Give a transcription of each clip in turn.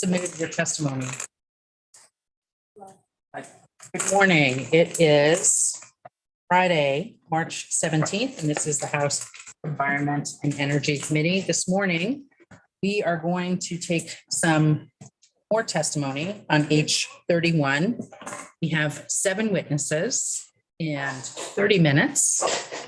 submitted your testimony. Good morning. It is Friday, March 17th, and this is the House Environment and Energy Committee. This morning, we are going to take some more testimony on H31. We have 7 witnesses and 30 minutes.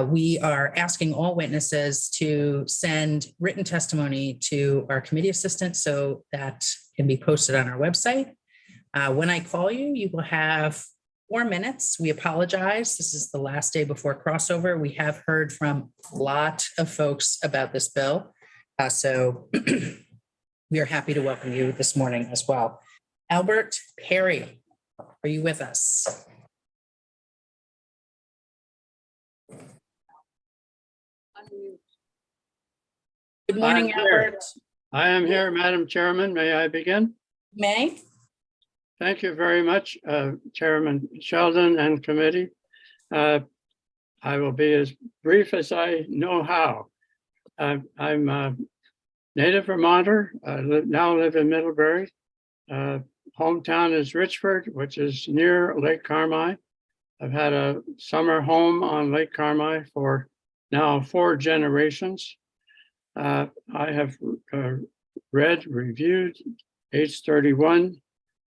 We are asking all witnesses to send written testimony to our committee assistant so that can be posted on our website. When I call you, you will have 4 minutes. We apologize. This is the last day before crossover. We have heard from a lot of folks about this bill. So we are happy to welcome you this morning as well. Albert Perry, are you with us? Good morning, Albert. I am here, Madam Chairman. May I begin? May? Thank you very much, Chairman Sheldon and committee. I will be as brief as I know how. I'm a native Vermonter. I now live in Middlebury. Hometown is Richford, which is near Lake Carmi. I've had a summer home on Lake Carmi for now 4 generations. I have reviewed H31,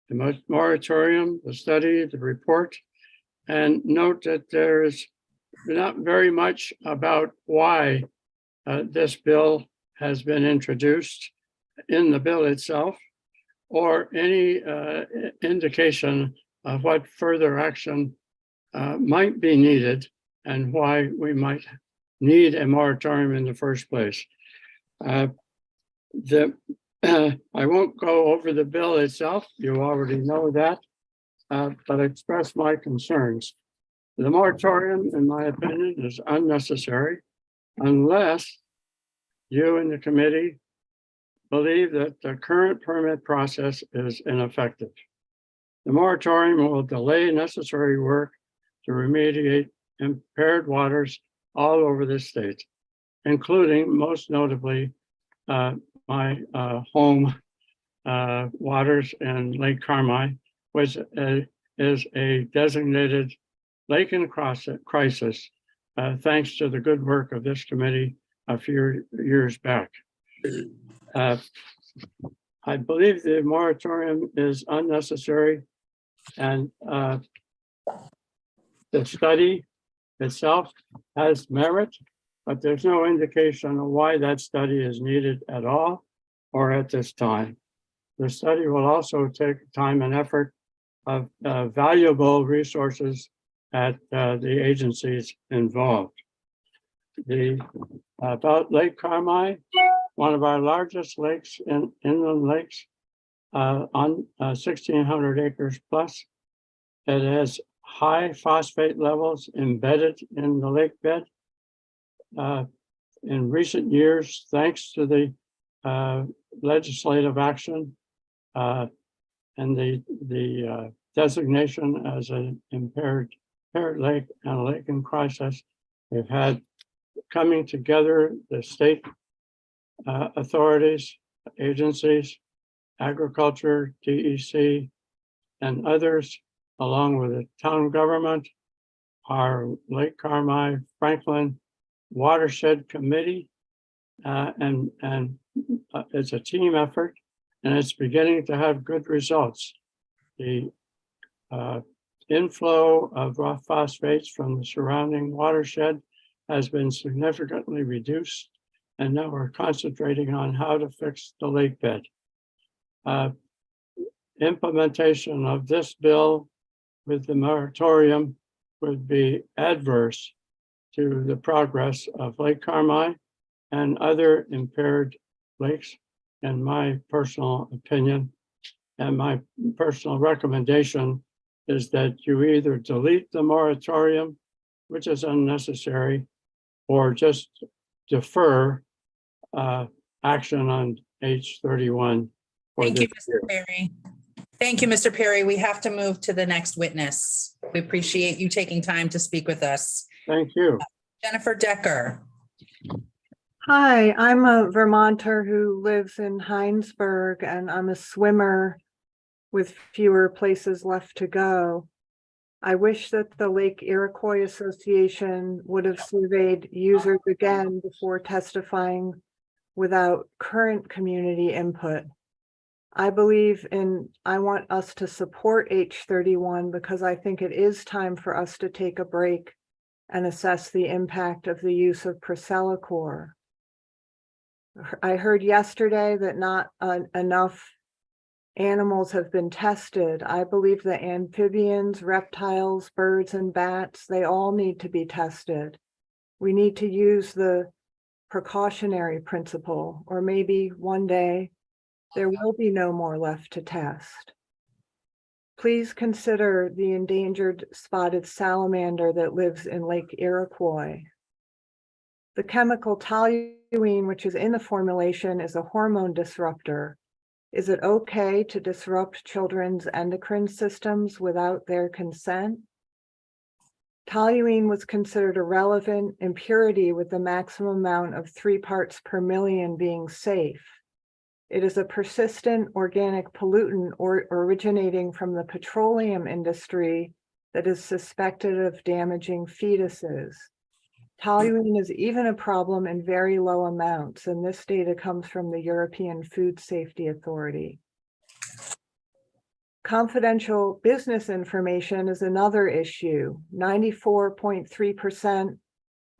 the moratorium, the study, the report, and note that there is not very much about why this bill has been introduced in the bill itself, or any indication of what further action might be needed and why we might need a moratorium in the first place. I won't go over the bill itself. You already know that, but express my concerns. The moratorium, in my opinion, is unnecessary unless you and the committee believe that the current permit process is ineffective. The moratorium will delay necessary work to remediate impaired waters all over the state, including most notably my home waters in Lake Carmi, which is a designated lake in crisis, thanks to the good work of this committee a few years back. I believe the moratorium is unnecessary, and the study itself has merit, but there's no indication of why that study is needed at all or at this time. The study will also take time and effort of valuable resources at the agencies involved. About Lake Carmi, one of our largest lakes, inland lakes, on 1,600 acres plus. It has high phosphate levels embedded in the lake bed. In recent years, thanks to the legislative action and the designation as an impaired lake and a lake in crisis, we've had coming together the state authorities, agencies, agriculture, DEC, and others, along with the town government, our Lake Carmi Franklin Watershed Committee, and it's a team effort, and it's beginning to have good results. The inflow of raw phosphates from the surrounding watershed has been significantly reduced, and now we're concentrating on how to fix the lake bed. Implementation of this bill with the moratorium would be adverse to the progress of Lake Carmi and other impaired lakes, in my personal opinion. And my personal recommendation is that you either delete the moratorium, which is unnecessary, or just defer action on H31. Thank you, Mr. Perry. Thank you, Mr. Perry. We have to move to the next witness. We appreciate you taking time to speak with us. Thank you. Jennifer Decker. Hi, I'm a Vermonter who lives in Heinsberg, and I'm a swimmer with fewer places left to go. I wish that the Lake Iroquois Association would have surveyed users again before testifying without current community input. I want us to support H31 because I think it is time for us to take a break and assess the impact of the use of Procellacor. I heard yesterday that not enough animals have been tested. I believe that amphibians, reptiles, birds, and bats, they all need to be tested. We need to use the precautionary principle, or maybe one day there will be no more left to test. Please consider the endangered spotted salamander that lives in Lake Iroquois. The chemical toluene, which is in the formulation, is a hormone disruptor. Is it okay to disrupt children's endocrine systems without their consent? Toluene was considered a relevant impurity with the maximum amount of 3 parts per million being safe. It is a persistent organic pollutant originating from the petroleum industry that is suspected of damaging fetuses. Toluene is even a problem in very low amounts, and this data comes from the European Food Safety Authority. Confidential business information is another issue. 94.3%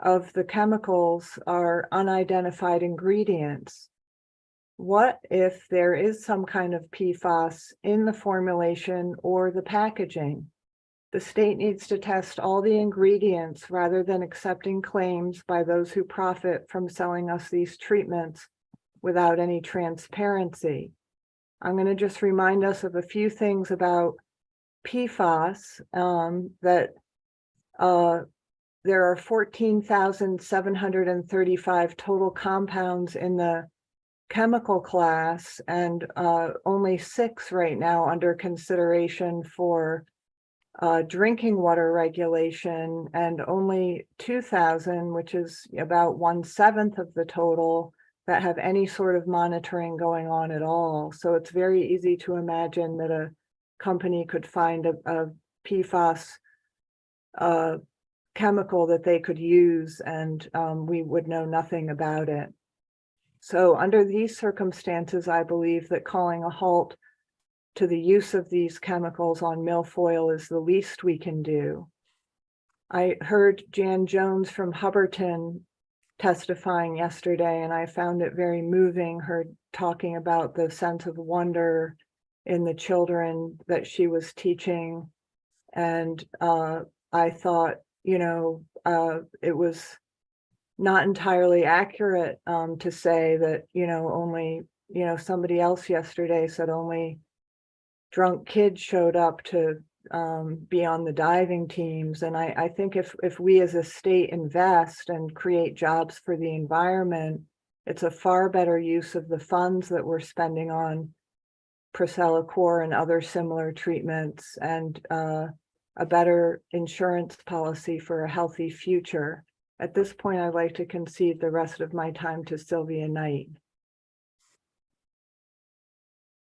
of the chemicals are unidentified ingredients. What if there is some kind of PFAS in the formulation or the packaging? The state needs to test all the ingredients rather than accepting claims by those who profit from selling us these treatments without any transparency. I'm going to just remind us of a few things about PFAS, that there are 14,735 total compounds in the chemical class, and only 6 right now under consideration for drinking water regulation, and only 2,000, which is about 1/7 of the total, that have any sort of monitoring going on at all. So it's very easy to imagine that a company could find a PFAS chemical that they could use, and we would know nothing about it. So under these circumstances, I believe that calling a halt to the use of these chemicals on milfoil is the least we can do. I heard Jan Jones from Hubbardton testifying yesterday, and I found it very moving, her talking about the sense of wonder in the children that she was teaching. And I thought, it was not entirely accurate to say that, only, somebody else yesterday said only drunk kids showed up to be on the diving teams. And I think if we as a state invest and create jobs for the environment, it's a far better use of the funds that we're spending on Procellacor and other similar treatments, and a better insurance policy for a healthy future. At this point, I'd like to concede the rest of my time to Sylvia Knight.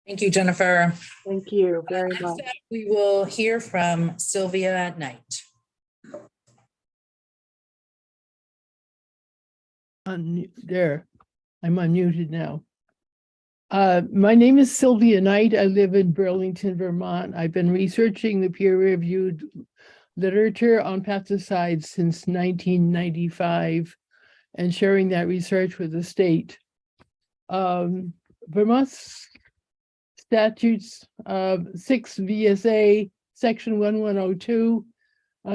Thank you, Jennifer. Thank you very Next much. up, we will hear from Sylvia Knight. There, I'm unmuted now. My name is Sylvia Knight. I live in Burlington, Vermont. I've been researching the peer-reviewed literature on pesticides since 1995 and sharing that research with the state. Vermont's statutes 6 VSA section 1102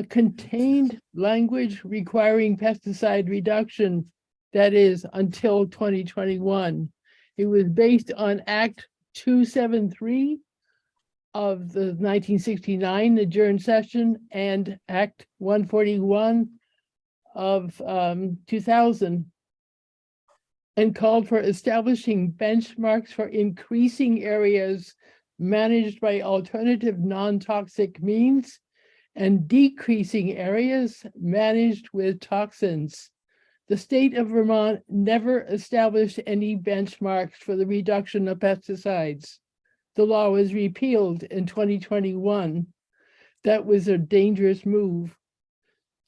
contained language requiring pesticide reduction, that is until 2021. It was based on Act 273 of the 1969 adjourned session and Act 141 of 2000, and called for establishing benchmarks for increasing areas managed by alternative non-toxic means and decreasing areas managed with toxins. The state of Vermont never established any benchmarks for the reduction of pesticides. The law was repealed in 2021. That was a dangerous move.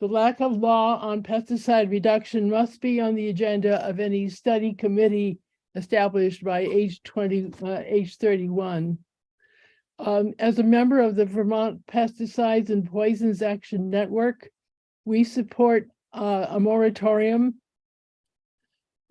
The lack of law on pesticide reduction must be on the agenda of any study committee established by H31. As a member of the Vermont Pesticides and Poisons Action Network, we support a moratorium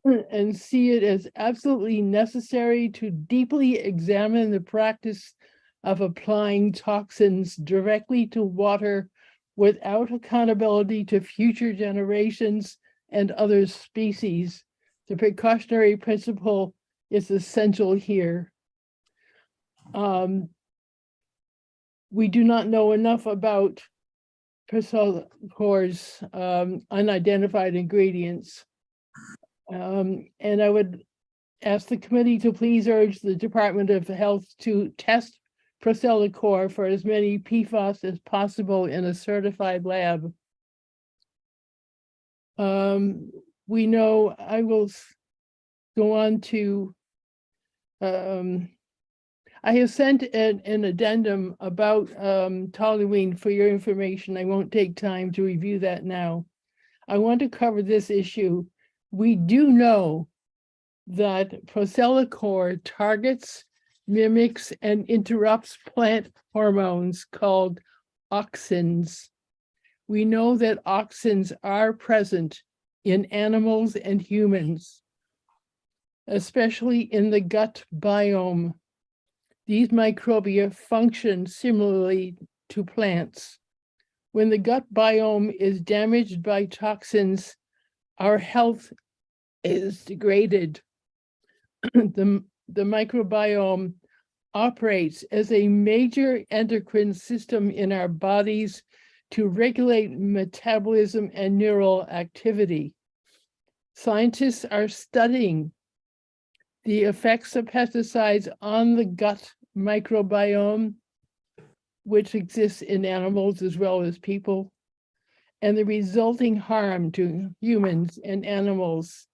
and see it as absolutely necessary to deeply examine the practice of applying toxins directly to water without accountability to future generations and other species. The precautionary principle is essential here. We do not know enough about Persilcor's unidentified ingredients. And I would ask the committee to please urge the Department of Health to test Persilcor for as many PFAS as possible in a certified lab. We know, I will go on to, I have sent an addendum about toluene for your information. I won't take time to review that now. I want to cover this issue. We do know that Persilcor targets, mimics, and interrupts plant hormones called auxins. We know that auxins are present in animals and humans, especially in the gut biome. These microbia function similarly to plants. When the gut biome is damaged by toxins, our health is degraded. The microbiome operates as a major endocrine system in our bodies to regulate metabolism and neural activity. Scientists are studying the effects of pesticides on the gut microbiome, which exists in animals as well as people, and the resulting harm to humans and animals.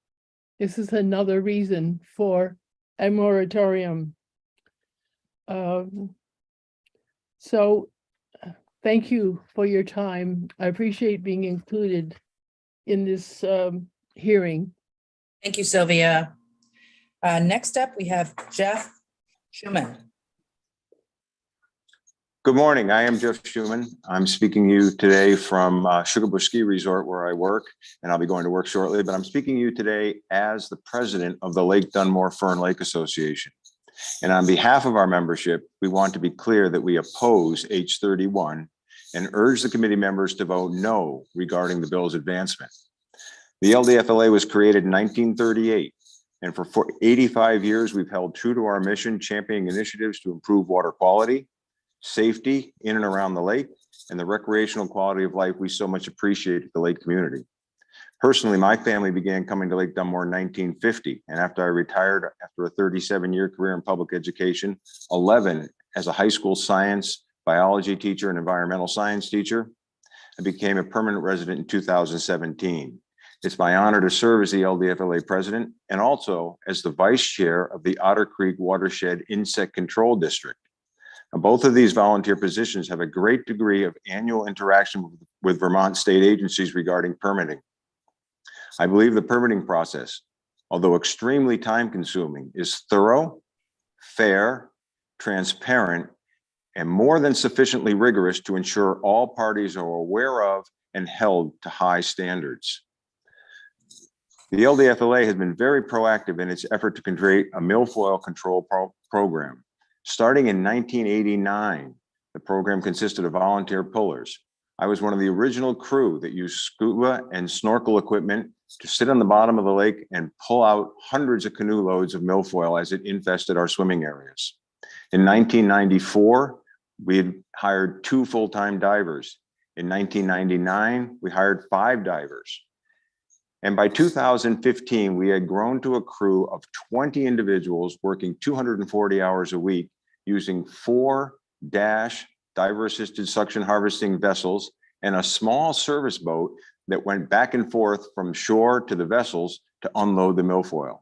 This is another reason for a moratorium. So thank you for your time. I appreciate being included in this hearing. Thank you, Sylvia. Next up, we have Jeff Schuman. Good morning. I am Jeff Schuman. I'm speaking to you today from Sugarbush Ski Resort where I work, and I'll be going to work shortly, but I'm speaking to you today as the president of the Lake Dunmore Fern Lake Association. And on behalf of our membership, we want to be clear that we oppose H31 and urge the committee members to vote no regarding the bill's advancement. The LDFLA was created in 1938, and for 85 years, we've held true to our mission, championing initiatives to improve water quality, safety in and around the lake, and the recreational quality of life we so much appreciate at the lake community. Personally, my family began coming to Lake Dunmore in 1950, and after I retired after a 37-year career in public education, 11 as a high school science, biology teacher, and environmental science teacher, I became a permanent resident in 2017. It's my honor to serve as the LDFLA president and also as the vice chair of the Otter Creek Watershed Insect Control District. Now, both of these volunteer positions have a great degree of annual interaction with Vermont state agencies regarding permitting. I believe the permitting process, although extremely time-consuming, is thorough, fair, transparent, and more than sufficiently rigorous to ensure all parties are aware of and held to high standards. The LDFLA has been very proactive in its effort to create a milfoil control program. Starting in 1989, the program consisted of volunteer pullers. I was one of the original crew that used scuba and snorkel equipment to sit on the bottom of the lake and pull out hundreds of canoe loads of milfoil as it infested our swimming areas. In 1994, we had hired 2 full-time divers. In 1999, we hired 5 divers. And by 2015, we had grown to a crew of 20 individuals working 240 hours a week using 4 diver-assisted suction harvesting vessels and a small service boat that went back and forth from shore to the vessels to unload the milfoil.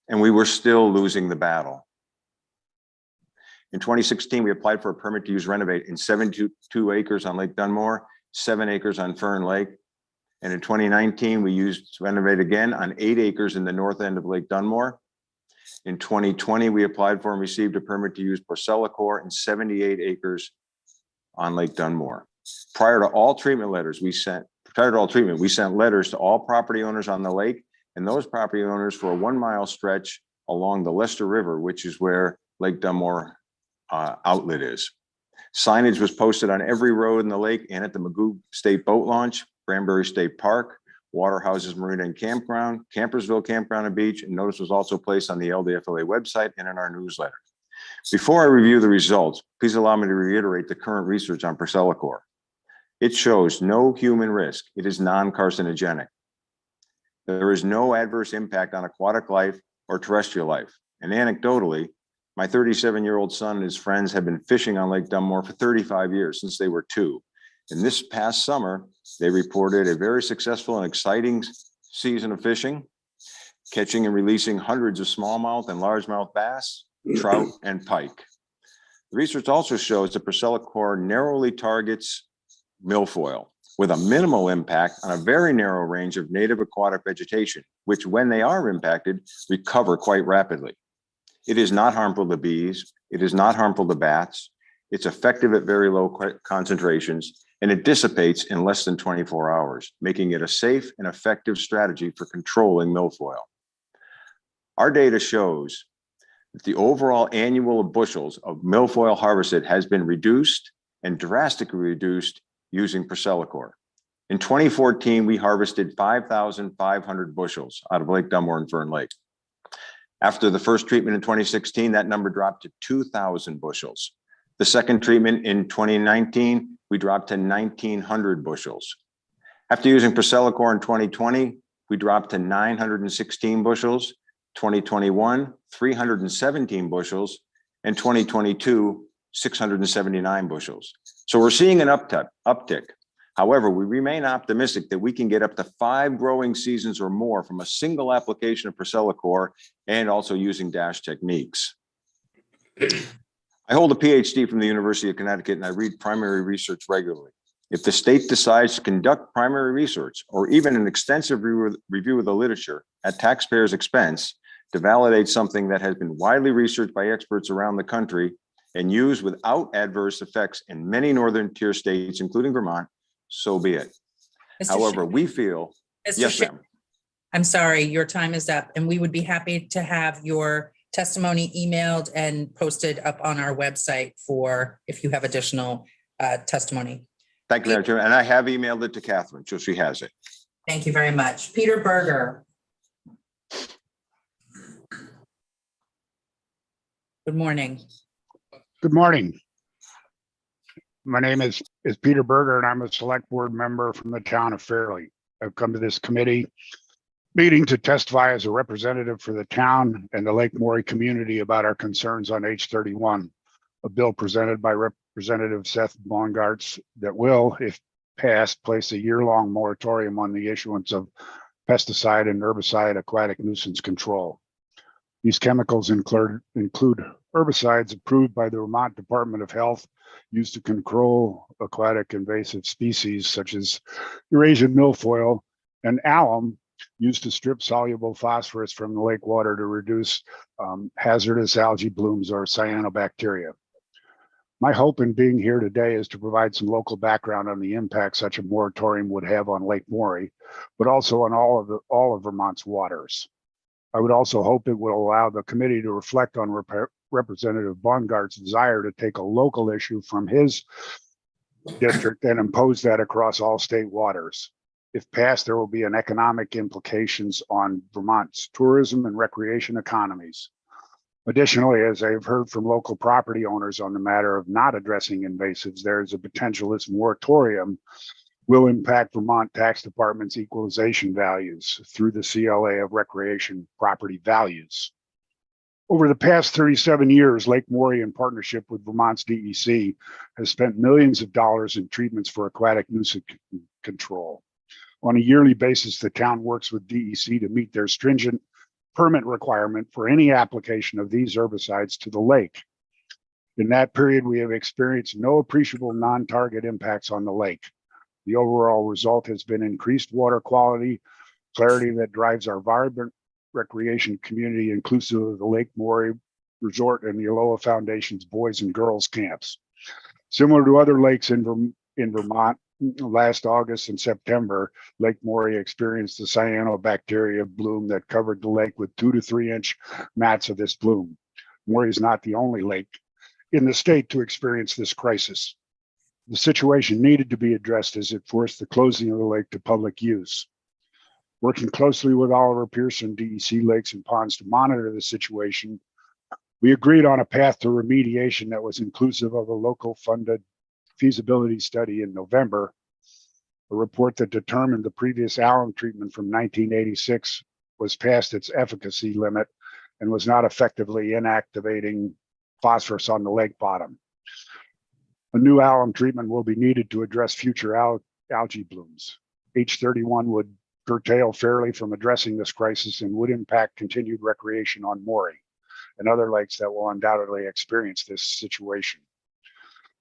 And we were still losing the battle. In 2016, we applied for a permit to use renovate in 72 acres on Lake Dunmore, 7 acres on Fern Lake. And in 2019, we used renovate again on 8 acres in the north end of Lake Dunmore. In 2020, we applied for and received a permit to use Porcelacore in 78 acres on Lake Dunmore. Prior to all treatment, we sent letters to all property owners on the lake, and those property owners for a 1 mile stretch along the Leicester River, which is where Lake Dunmore outlet is. Signage was posted on every road in the lake and at the Magoo State Boat Launch, Cranberry State Park, Waterhouses Marina and Campground, Campersville Campground and Beach, and notice was also placed on the LDFLA website and in our newsletter. Before I review the results, please allow me to reiterate the current research on Porcelacore. It shows no human risk. It is non-carcinogenic. There is no adverse impact on aquatic life or terrestrial life. And anecdotally, my 37-year-old son and his friends have been fishing on Lake Dunmore for 35 years, since they were 2. And this past summer, they reported a very successful and exciting season of fishing, catching and releasing hundreds of smallmouth and largemouth bass, trout, and pike. The research also shows that Porcelacore narrowly targets milfoil with a minimal impact on a very narrow range of native aquatic vegetation, which when they are impacted, recover quite rapidly. It is not harmful to bees. It is not harmful to bats. It's effective at very low concentrations, and it dissipates in less than 24 hours, making it a safe and effective strategy for controlling milfoil. Our data shows that the overall annual bushels of milfoil harvested has been reduced and drastically reduced using Porcelacore. In 2014, we harvested 5,500 bushels out of Lake Dunmore and Fern Lake. After the first treatment in 2016, that number dropped to 2,000 bushels. The second treatment in 2019, we dropped to 1,900 bushels. After using Porcelacore in 2020, we dropped to 916 bushels, 2021, 317 bushels, and 2022, 679 bushels. So we're seeing an uptick. However, we remain optimistic that we can get up to 5 growing seasons or more from a single application of Porcelacore and also using DASH techniques. I hold a PhD from the University of Connecticut and I read primary research regularly. If the state decides to conduct primary research or even an extensive review of the literature at taxpayers' expense to validate something that has been widely researched by experts around the country and used without adverse effects in many northern tier states, including Vermont, so be it. Mr. However, Schuman, we feel, Mr. yes, Schuman, ma'am. I'm sorry, your time is up, and we would be happy to have your testimony emailed and posted up on our website for if you have additional testimony. Thank you, Madam Chairman. And I have emailed it to Catherine, so she has it. Thank you very much. Peter Berger. Good morning. Good morning. My name is Peter Berger, and I'm a select board member from the town of Fairleigh. I've come to this committee meeting to testify as a representative for the town and the Lake Morey community about our concerns on H31, a bill presented by Representative Seth Bongartz that will, if passed, place a year-long moratorium on the issuance of pesticide and herbicide aquatic nuisance control. These chemicals include herbicides approved by the Vermont Department of Health used to control aquatic invasive species such as Eurasian milfoil, and alum used to strip soluble phosphorus from the lake water to reduce hazardous algae blooms or cyanobacteria. My hope in being here today is to provide some local background on the impact such a moratorium would have on Lake Morey, but also on all of Vermont's waters. I would also hope it will allow the committee to reflect on Representative Bongart's desire to take a local issue from his district and impose that across all state waters. If passed, there will be an economic implications on Vermont's tourism and recreation economies. Additionally, as I've heard from local property owners on the matter of not addressing invasives, there is a potential this moratorium will impact Vermont Tax Department's equalization values through the CLA of recreation property values. Over the past 37 years, Lake Morey, in partnership with Vermont's DEC, has spent millions of dollars in treatments for aquatic nuisance control. On a yearly basis, the town works with DEC to meet their stringent permit requirement for any application of these herbicides to the lake. In that period, we have experienced no appreciable non-target impacts on the lake. The overall result has been increased water quality, clarity that drives our vibrant recreation community, inclusive of the Lake Maury Resort and the Aloha Foundation's Boys and Girls Camps. Similar to other lakes in Vermont, last August and September, Lake Maury experienced the cyanobacteria bloom that covered the lake with 2 to 3 inch mats of this bloom. Maury is not the only lake in the state to experience this crisis. The situation needed to be addressed as it forced the closing of the lake to public use. Working closely with Oliver Pearson, DEC Lakes and Ponds to monitor the situation, we agreed on a path to remediation that was inclusive of a local funded feasibility study in November, a report that determined the previous alum treatment from 1986 was past its efficacy limit and was not effectively inactivating phosphorus on the lake bottom. A new alum treatment will be needed to address future algae blooms. H31 would curtail Fairleigh from addressing this crisis and would impact continued recreation on Maury and other lakes that will undoubtedly experience this situation.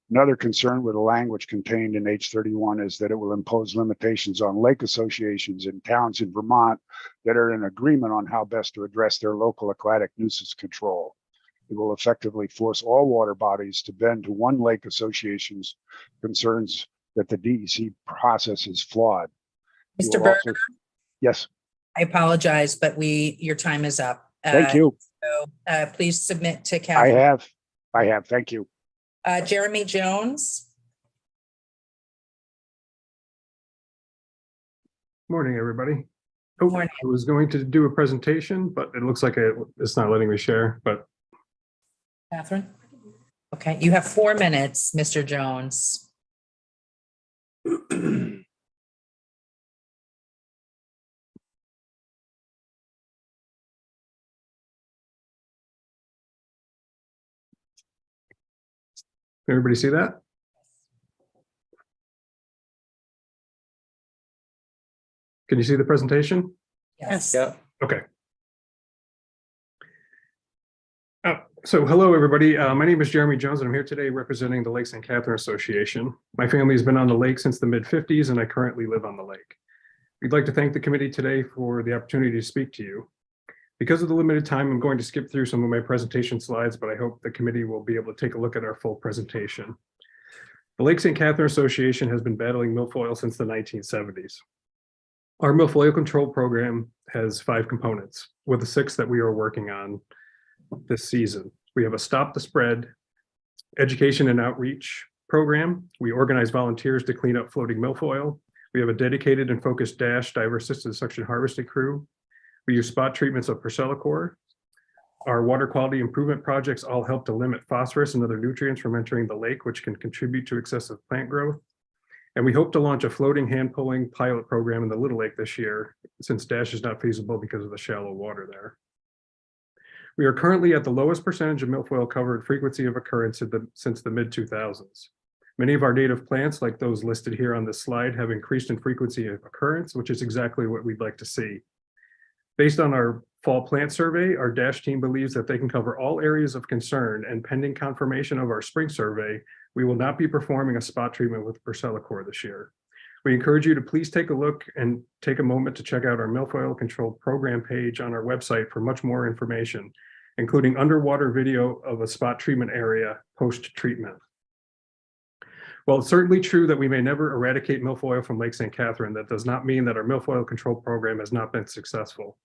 Another concern with the language contained in H31 is that it will impose limitations on lake associations in towns in Vermont that are in agreement on how best to address their local aquatic nuisance control. It will effectively force all water bodies to bend to one lake association's concerns that the DEC process is flawed. Mr. Berger, Yes, I apologize, but your time is up. thank you. So please submit to Kathy. I have, thank you. Jeremy Jones. Morning, everybody. Oh, Morning. I was going to do a presentation, but it looks like it's not letting me share, but Catherine. Okay, you have 4 minutes, Mr. Jones. everybody see that? Can you see the presentation? Yes. Yeah. Okay. So hello, everybody. My name is Jeremy Jones, and I'm here today representing the Lake St. Catherine Association. My family has been on the lake since the mid-50s, and I currently live on the lake. We'd like to thank the committee today for the opportunity to speak to you. Because of the limited time, I'm going to skip through some of my presentation slides, but I hope the committee will be able to take a look at our full presentation. The Lake St. Catherine Association has been battling milfoil since the 1970s. Our milfoil control program has 5 components, with the 6th that we are working on this season. We have a Stop the Spread education and outreach program. We organize volunteers to clean up floating milfoil. We have a dedicated and focused DASH diver assisted suction harvesting crew. We use spot treatments of Percellacor. Our water quality improvement projects all help to limit phosphorus and other nutrients from entering the lake, which can contribute to excessive plant growth. And we hope to launch a floating hand pulling pilot program in the Little Lake this year, since DASH is not feasible because of the shallow water there. We are currently at the lowest percentage of milfoil covered frequency of occurrence since the mid-2000s. Many of our native plants, like those listed here on this slide, have increased in frequency of occurrence, which is exactly what we'd like to see. Based on our fall plant survey, our DASH team believes that they can cover all areas of concern, and pending confirmation of our spring survey, we will not be performing a spot treatment with Percellacor this year. We encourage you to please take a look and take a moment to check out our milfoil control program page on our website for much more information, including underwater video of a spot treatment area post-treatment. While it's certainly true that we may never eradicate milfoil from Lake St. Catherine, that does not mean that our milfoil control program has not been successful.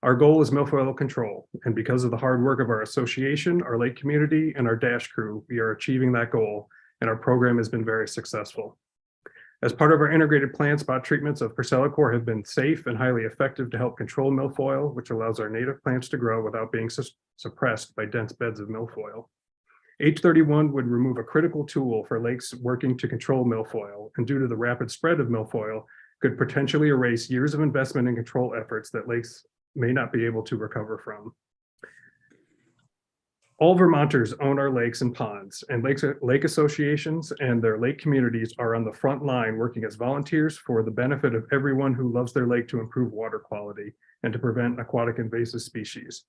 Our goal is milfoil control, and because of the hard work of our association, our lake community, and our DASH crew, we are achieving that goal, and our program has been very successful. As part of our integrated plan, spot treatments of Percellacor have been safe and highly effective to help control milfoil, which allows our native plants to grow without being suppressed by dense beds of milfoil. H31 would remove a critical tool for lakes working to control milfoil, and due to the rapid spread of milfoil, could potentially erase years of investment and control efforts that lakes may not be able to recover from. All Vermonters own our lakes and ponds, and lake associations and their lake communities are on the front line working as volunteers for the benefit of everyone who loves their lake to improve water quality and to prevent aquatic invasive species.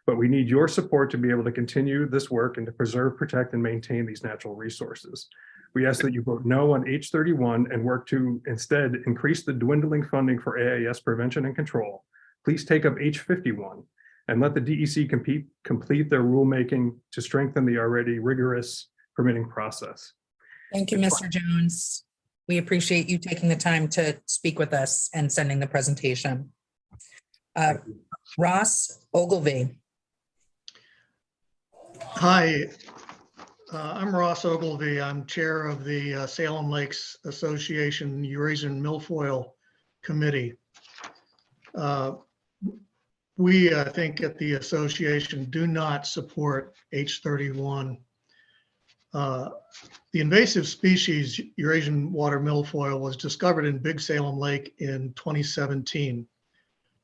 But we need your support to be able to continue this work and to preserve, protect, and maintain these natural resources. We ask that you vote no on H31 and work to instead increase the dwindling funding for AIS prevention and control. Please take up H51 and let the DEC complete their rulemaking to strengthen the already rigorous permitting process. Thank you, Mr. Jones. We appreciate you taking the time to speak with us and sending the presentation. Ross Ogilvie. Hi, I'm Ross Ogilvie. I'm chair of the Salem Lakes Association Eurasian Milfoil Committee. We, I think, at the association do not support H31. The invasive species Eurasian water milfoil was discovered in Big Salem Lake in 2017.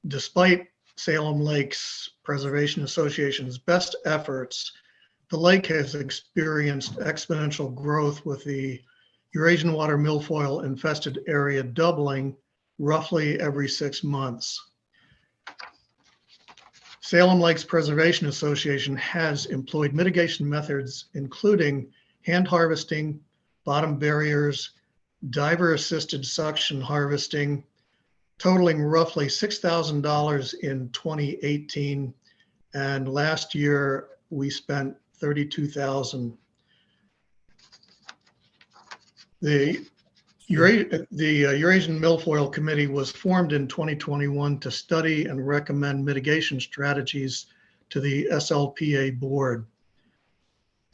Despite Salem Lakes Preservation Association's best efforts, the lake has experienced exponential growth, with the Eurasian water milfoil infested area doubling roughly every 6 months. Salem Lakes Preservation Association has employed mitigation methods, including hand harvesting, bottom barriers, diver-assisted suction harvesting, totaling roughly $6,000 in 2018. And last year, we spent $32,000. The Eurasian Milfoil Committee was formed in 2021 to study and recommend mitigation strategies to the SLPA board.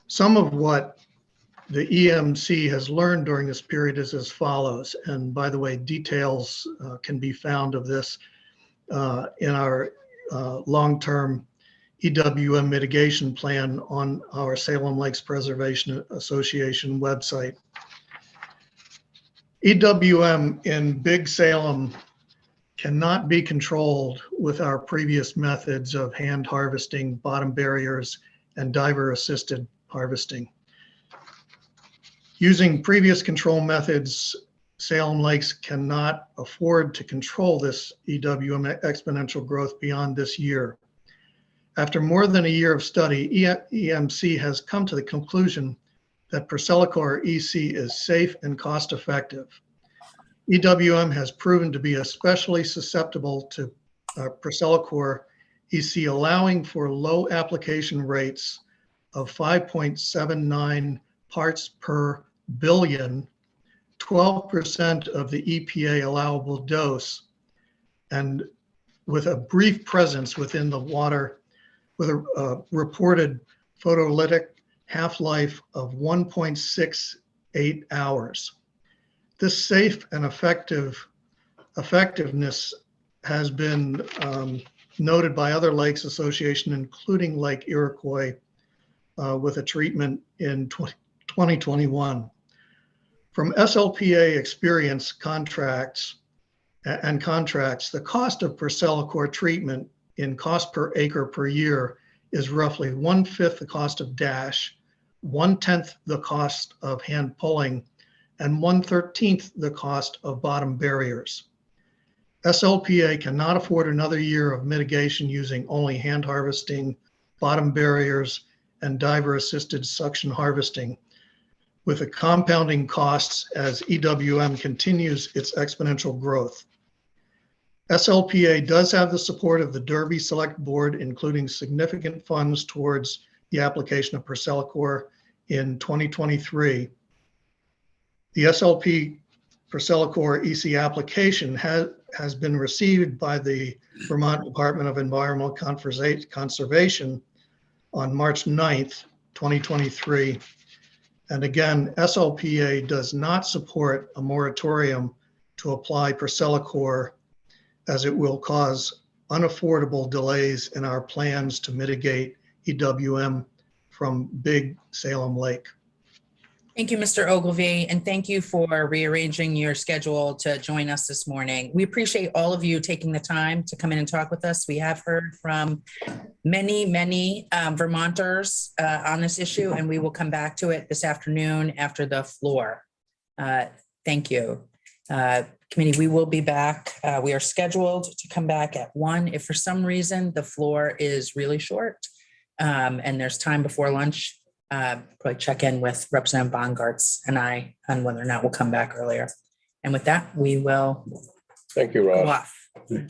Some of what the EMC has learned during this period is as follows. And by the way, details can be found of this in our long-term EWM mitigation plan on our Salem Lakes Preservation Association website. EWM in Big Salem cannot be controlled with our previous methods of hand harvesting, bottom barriers, and diver-assisted harvesting. Using previous control methods, Salem Lakes cannot afford to control this EWM exponential growth beyond this year. After more than a year of study, EMC has come to the conclusion that Percelicor EC is safe and cost-effective. EWM has proven to be especially susceptible to Percelicor EC, allowing for low application rates of 5.79 parts per billion, 12% of the EPA allowable dose, and with a brief presence within the water, with a reported photolytic half-life of 1.68 hours. This safe and effectiveness has been noted by other lakes association, including Lake Iroquois, with a treatment in 2021. From SLPA experience contracts, the cost of Percelicor treatment in cost per acre per year is roughly 1/5 the cost of DASH, 1/10 the cost of hand pulling, and 1/13 the cost of bottom barriers. SLPA cannot afford another year of mitigation using only hand harvesting, bottom barriers, and diver-assisted suction harvesting, with the compounding costs as EWM continues its exponential growth. SLPA does have the support of the Derby Select Board, including significant funds towards the application of Percelicor in 2023. The SLP Percelicor EC application has been received by the Vermont Department of Environmental Conservation on March 9th, 2023. And again, SLPA does not support a moratorium to apply Percelicor, as it will cause unaffordable delays in our plans to mitigate EWM from Big Salem Lake. Thank you, Mr. Ogilvy, and thank you for rearranging your schedule to join us this morning. We appreciate all of you taking the time to come in and talk with us. We have heard from many Vermonters on this issue, and we will come back to it this afternoon after the floor. Thank you. Committee, we will be back. We are scheduled to come back at 1. If for some reason the floor is really short and there's time before lunch, probably check in with Representative Bongartz and I on whether or not we'll come back earlier. And with that, we will Thank you, go Ross. off. Thank you.